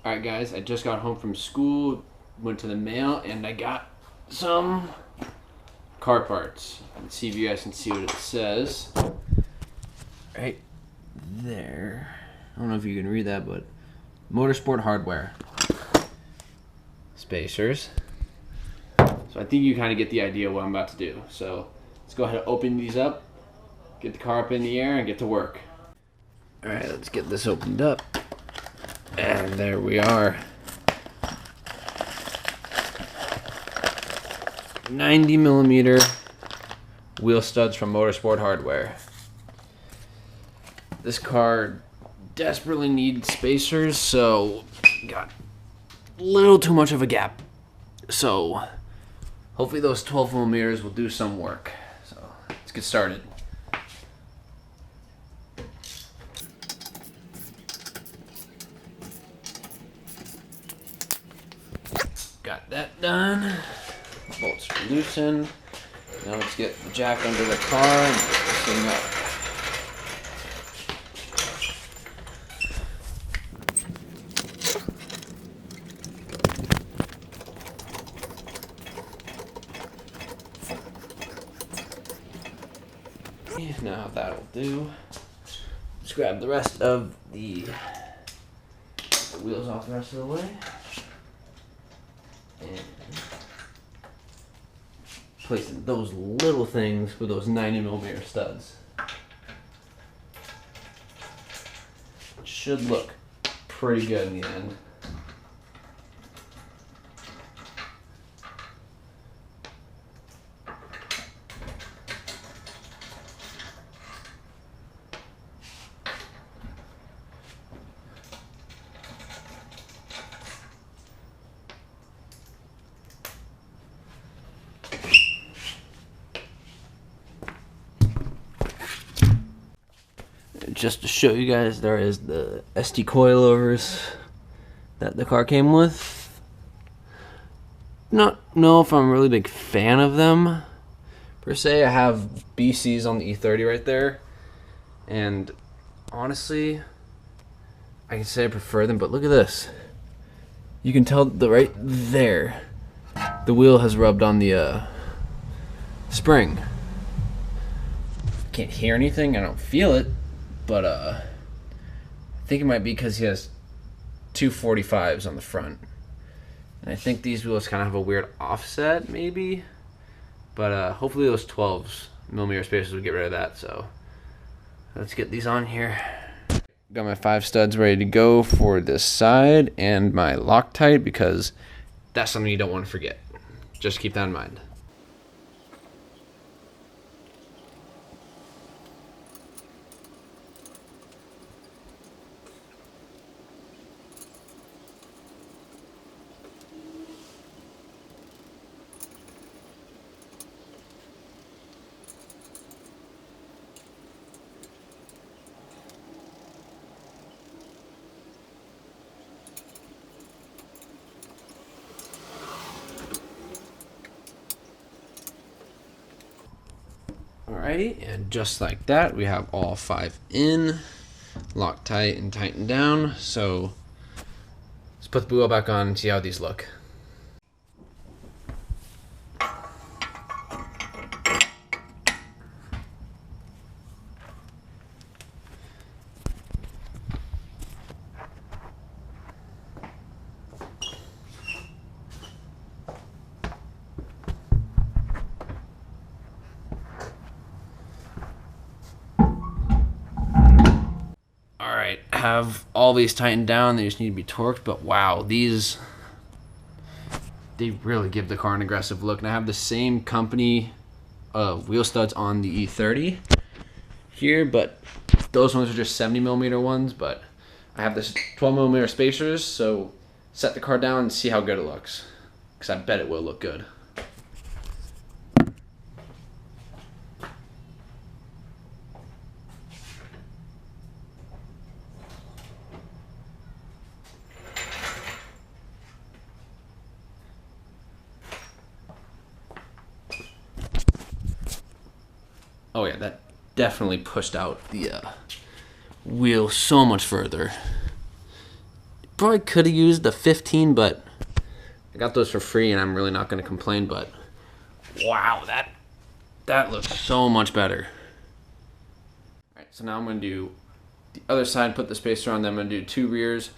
Alright guys, I just got home from school, went to the mail, and I got some car parts. Let's see if you guys can see what it says. Right there. I don't know if you can read that, but motorsport hardware. Spacers. So I think you kind of get the idea of what I'm about to do. So let's go ahead and open these up, get the car up in the air, and get to work. Alright, let's get this opened up. And there we are. 90mm wheel studs from Motorsport Hardware. This car desperately needs spacers, so got a little too much of a gap. So hopefully those 12mm will do some work. So let's get started. Got that done. Bolts are loosened. Now let's get the jack under the car and get this thing up. Now that'll do. Let's grab the rest of the wheels off the rest of the way. And placing those little things with those 90mm studs. Should look pretty good in the end. Just to show you guys, there is the ST coilovers that the car came with. Not know if I'm a really big fan of them per se. I have BCs on the E30 right there, and honestly I can say I prefer them, but look at this. You can tell right there the wheel has rubbed on the spring. Can't hear anything, I don't feel it. But I think it might be because he has two 45s on the front. And I think these wheels kind of have a weird offset, maybe. But hopefully those 12mm spacers will get rid of that. So let's get these on here. Got my 5 studs ready to go for this side and my Loctite, because that's something you don't want to forget. Just keep that in mind. Alrighty, and just like that, we have all 5 in, locked tight and tightened down. So let's put the wheel back on and see how these look. Have all these tightened down, they just need to be torqued, but wow, these, they really give the car an aggressive look. And I have the same company wheel studs on the E30 here, but those ones are just 70mm ones. But I have this 12mm spacers, so set the car down and see how good it looks, because I bet it will look good. Oh yeah, that definitely pushed out the wheel so much further. probably could have used the 15, but I got those for free, and I'm really not going to complain. But wow, that looks so much better. All right, so now I'm going to do the other side, put the spacer on, then I'm going to do 2 rears.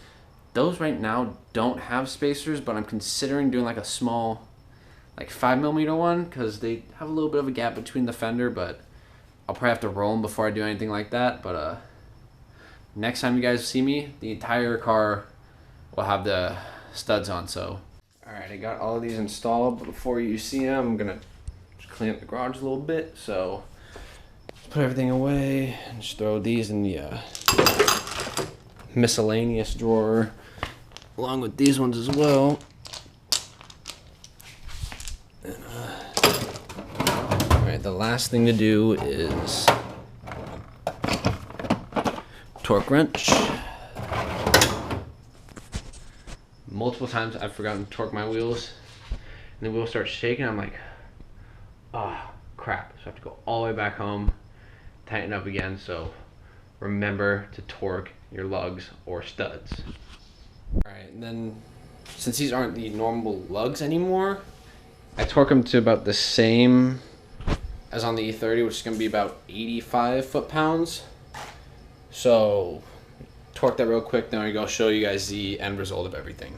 Those right now don't have spacers, but I'm considering doing like a small, like 5mm one, because they have a little bit of a gap between the fender, but I'll probably have to roll them before I do anything like that. But next time you guys see me, the entire car will have the studs on. So, all right, I got all of these installed, but before you see them, I'm gonna just clean up the garage a little bit. So, put everything away and just throw these in the miscellaneous drawer, along with these ones as well. And, all right, the last thing to do is torque wrench. Multiple times I've forgotten to torque my wheels, and the wheel starts shaking. I'm like, oh crap! So I have to go all the way back home, tighten up again. So remember to torque your lugs or studs. All right, and then since these aren't the normal lugs anymore, I torque them to about the same as on the E30, which is going to be about 85 foot-pounds. So torque that real quick, then I go show you guys the end result of everything.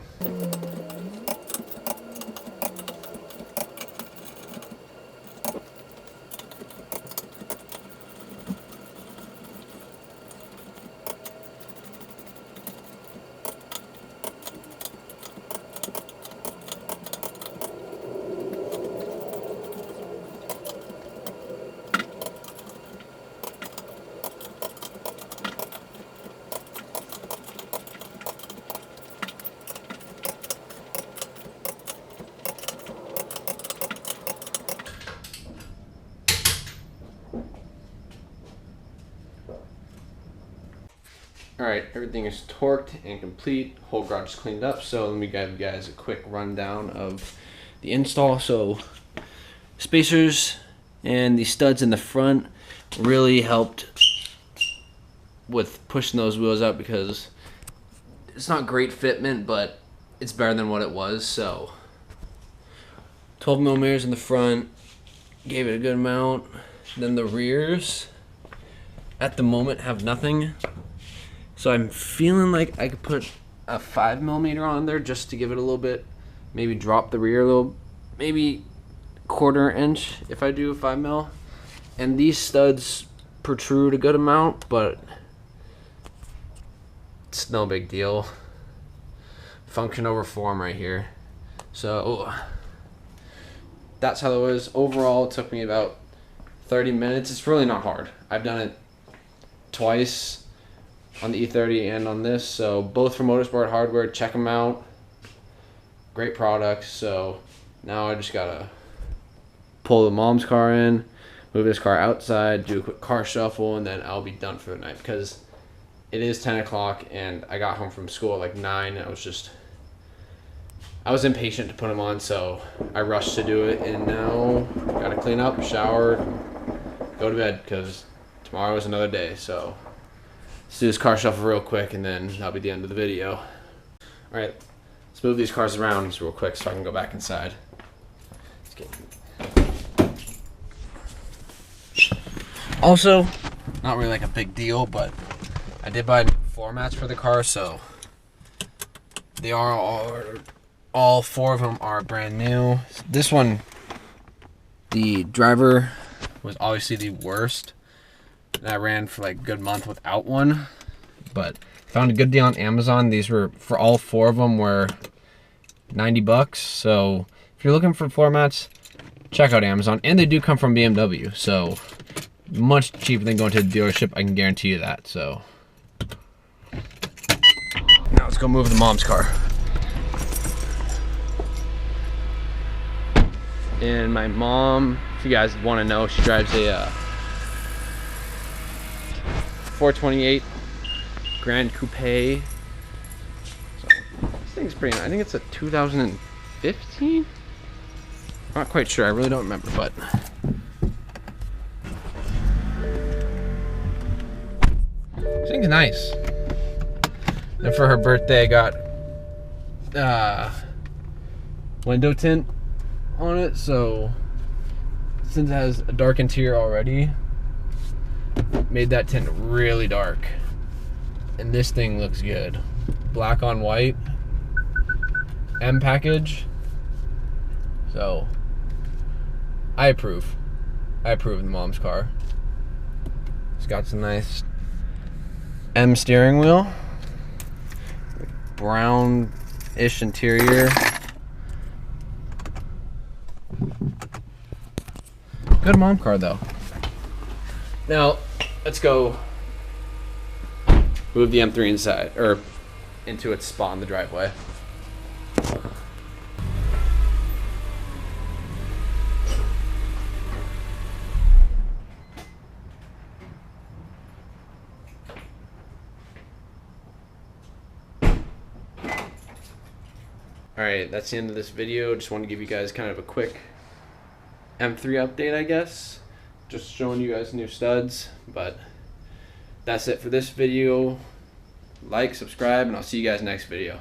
Alright, everything is torqued and complete. Whole garage is cleaned up. So let me give you guys a quick rundown of the install. So spacers and the studs in the front really helped with pushing those wheels up, because it's not great fitment, but it's better than what it was. So 12mm in the front, gave it a good amount. Then the rears at the moment have nothing. So I'm feeling like I could put a 5mm on there just to give it a little bit, maybe drop the rear a little, maybe 1/4 inch if I do a 5mm. And these studs protrude a good amount, but it's no big deal. Function over form right here. So that's how it was. Overall, it took me about 30 minutes. It's really not hard. I've done it twice on the E30 and on this, so both from Motorsport Hardware. Check them out. Great products. So now I just gotta pull the mom's car in, move this car outside, do a quick car shuffle, and then I'll be done for the night, because it is 10 o'clock and I got home from school at like 9. I was impatient to put them on, so I rushed to do it, and now gotta clean up, shower, go to bed, because tomorrow is another day. So let's do this car shuffle real quick, and then that'll be the end of the video. Alright, let's move these cars around real quick so I can go back inside. Also, not really like a big deal, but I did buy floor mats for the car, so they are all 4 of them are brand new. This one, the driver was obviously the worst, and I ran for like a good month without one, but found a good deal on Amazon. These were, for all 4 of them, were 90 bucks. So if you're looking for floor mats, check out Amazon. And they do come from BMW, so much cheaper than going to the dealership, I can guarantee you that. So now let's go move the mom's car. And my mom, if you guys want to know, she drives a 428 Grand Coupe. So this thing's pretty nice. I think it's a 2015. Not quite sure. I really don't remember, but this thing's nice. And for her birthday, I got window tint on it, so since it has a dark interior already, made that tint really dark. And this thing looks good. Black on white. M package. So I approve. I approve of the mom's car. It's got some nice M steering wheel. Brown-ish interior. Good mom car though. Now, let's go move the M3 inside, or into its spot in the driveway. Alright, that's the end of this video. Just want to give you guys kind of a quick M3 update, I guess. Just showing you guys new studs, but that's it for this video. Like, subscribe, and I'll see you guys next video.